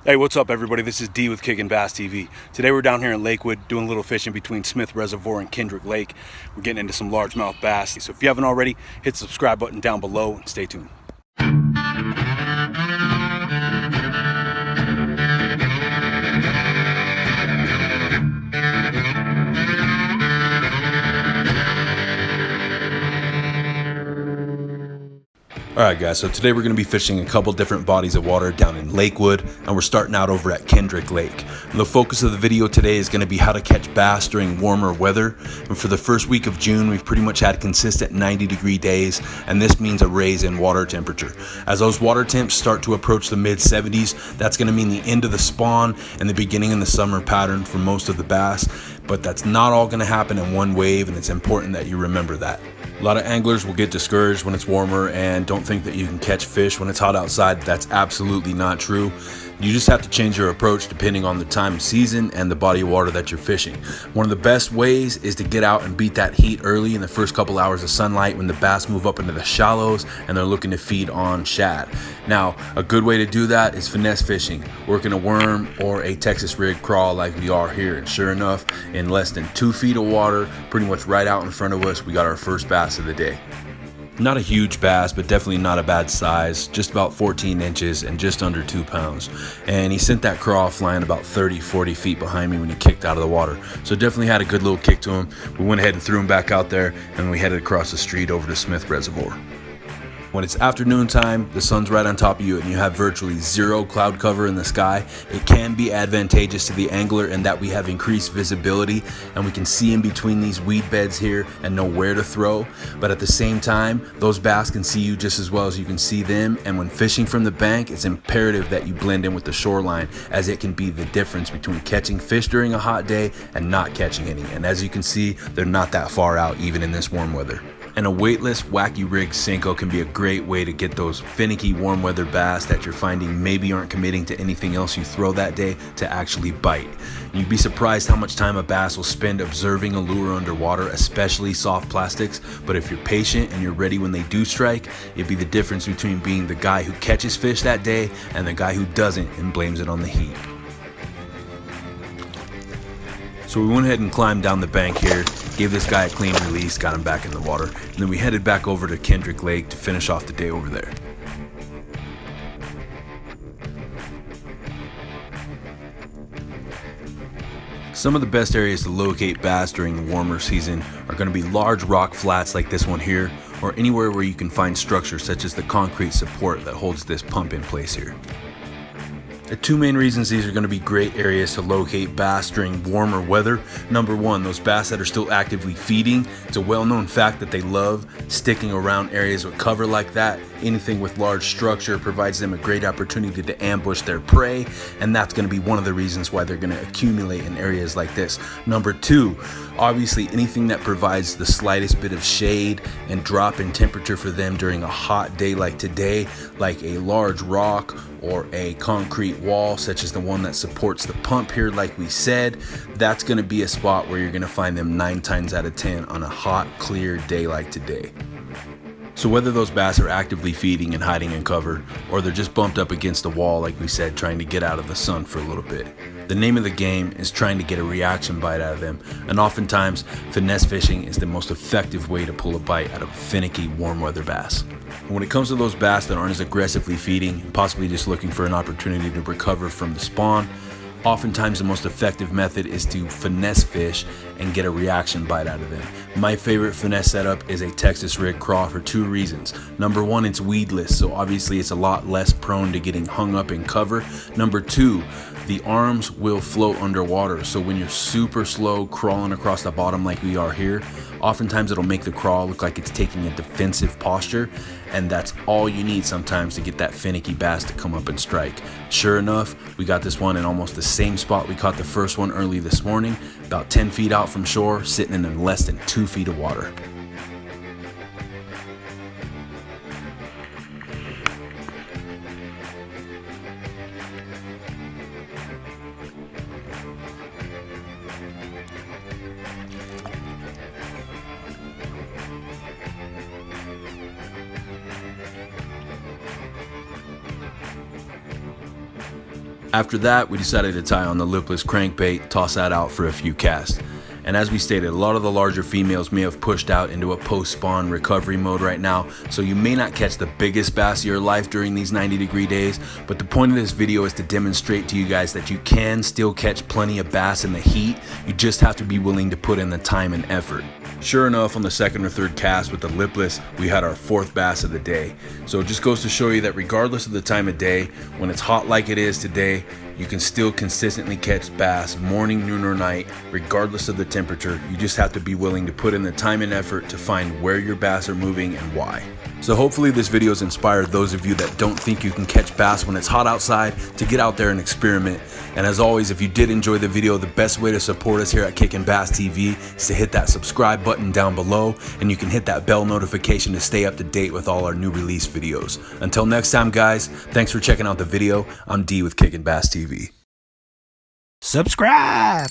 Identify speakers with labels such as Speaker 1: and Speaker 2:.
Speaker 1: Hey, what's up everybody? This is D with Kickin Bass TV. Today we're down here in Lakewood doing a little fishing between Smith Reservoir and Kendrick Lake. We're getting into some largemouth bass. So if you haven't already, hit the subscribe button down below and stay tuned. Alright guys, so today we're going to be fishing a couple different bodies of water down in Lakewood, and we're starting out over at Kendrick Lake. And the focus of the video today is going to be how to catch bass during warmer weather. And for the first week of June, we've pretty much had consistent 90-degree days, and this means a raise in water temperature. As those water temps start to approach the mid-70s, that's going to mean the end of the spawn and the beginning of the summer pattern for most of the bass. But that's not all going to happen in one wave, and it's important that you remember that. A lot of anglers will get discouraged when it's warmer and don't think that you can catch fish when it's hot outside. That's absolutely not true. You just have to change your approach depending on the time of season and the body of water that you're fishing. One of the best ways is to get out and beat that heat early in the first couple hours of sunlight when the bass move up into the shallows and they're looking to feed on shad. Now, a good way to do that is finesse fishing, working a worm or a Texas rig crawl like we are here. And sure enough, in less than 2 feet of water, pretty much right out in front of us, we got our first bass of the day. Not a huge bass, but definitely not a bad size, just about 14 inches and just under 2 pounds. And he sent that craw flying about 30-40 feet behind me when he kicked out of the water. So definitely had a good little kick to him. We went ahead and threw him back out there, and we headed across the street over to Smith Reservoir. When it's afternoon time, the sun's right on top of you and you have virtually zero cloud cover in the sky, it can be advantageous to the angler in that we have increased visibility and we can see in between these weed beds here and know where to throw. But at the same time, those bass can see you just as well as you can see them, and when fishing from the bank, it's imperative that you blend in with the shoreline, as it can be the difference between catching fish during a hot day and not catching any. And as you can see, they're not that far out even in this warm weather. And a weightless, wacky rig Senko can be a great way to get those finicky warm weather bass that you're finding maybe aren't committing to anything else you throw that day to actually bite. And you'd be surprised how much time a bass will spend observing a lure underwater, especially soft plastics. But if you're patient and you're ready when they do strike, it'd be the difference between being the guy who catches fish that day and the guy who doesn't and blames it on the heat. So we went ahead and climbed down the bank here, gave this guy a clean release, got him back in the water, and then we headed back over to Kendrick Lake to finish off the day over there. Some of the best areas to locate bass during the warmer season are going to be large rock flats like this one here, or anywhere where you can find structures such as the concrete support that holds this pump in place here. The two main reasons these are going to be great areas to locate bass during warmer weather. Number one, those bass that are still actively feeding. It's a well-known fact that they love sticking around areas with cover like that. Anything with large structure provides them a great opportunity to ambush their prey, and that's going to be one of the reasons why they're going to accumulate in areas like this. Number two, obviously anything that provides the slightest bit of shade and drop in temperature for them during a hot day like today, like a large rock or a concrete wall such as the one that supports the pump here like we said, that's going to be a spot where you're going to find them 9 times out of 10 on a hot, clear day like today. So whether those bass are actively feeding and hiding in cover, or they're just bumped up against the wall like we said, trying to get out of the sun for a little bit, the name of the game is trying to get a reaction bite out of them, and oftentimes finesse fishing is the most effective way to pull a bite out of a finicky warm weather bass. When it comes to those bass that aren't as aggressively feeding, possibly just looking for an opportunity to recover from the spawn, oftentimes the most effective method is to finesse fish and get a reaction bite out of them. My favorite finesse setup is a Texas rig craw for 2 reasons. Number one, it's weedless, so obviously it's a lot less prone to getting hung up in cover. Number two, the arms will float underwater, so when you're super slow crawling across the bottom like we are here, oftentimes it'll make the crawl look like it's taking a defensive posture, and that's all you need sometimes to get that finicky bass to come up and strike. Sure enough, we got this one in almost the same spot we caught the first one early this morning, about 10 feet out from shore, sitting in less than 2 feet of water. After that, we decided to tie on the Lipless Crankbait, toss that out for a few casts. And as we stated, a lot of the larger females may have pushed out into a post-spawn recovery mode right now, so you may not catch the biggest bass of your life during these 90-degree days, but the point of this video is to demonstrate to you guys that you can still catch plenty of bass in the heat. You just have to be willing to put in the time and effort. Sure enough, on the second or third cast with the Lipless, we had our fourth bass of the day. So it just goes to show you that regardless of the time of day, when it's hot like it is today, you can still consistently catch bass morning, noon, or night, regardless of the temperature. You just have to be willing to put in the time and effort to find where your bass are moving and why. So hopefully this video has inspired those of you that don't think you can catch bass when it's hot outside to get out there and experiment. And as always, if you did enjoy the video, the best way to support us here at Kickin Bass TV is to hit that subscribe button down below, and you can hit that bell notification to stay up to date with all our new release videos. Until next time, guys, thanks for checking out the video. I'm D with Kickin Bass TV.
Speaker 2: Subscribe!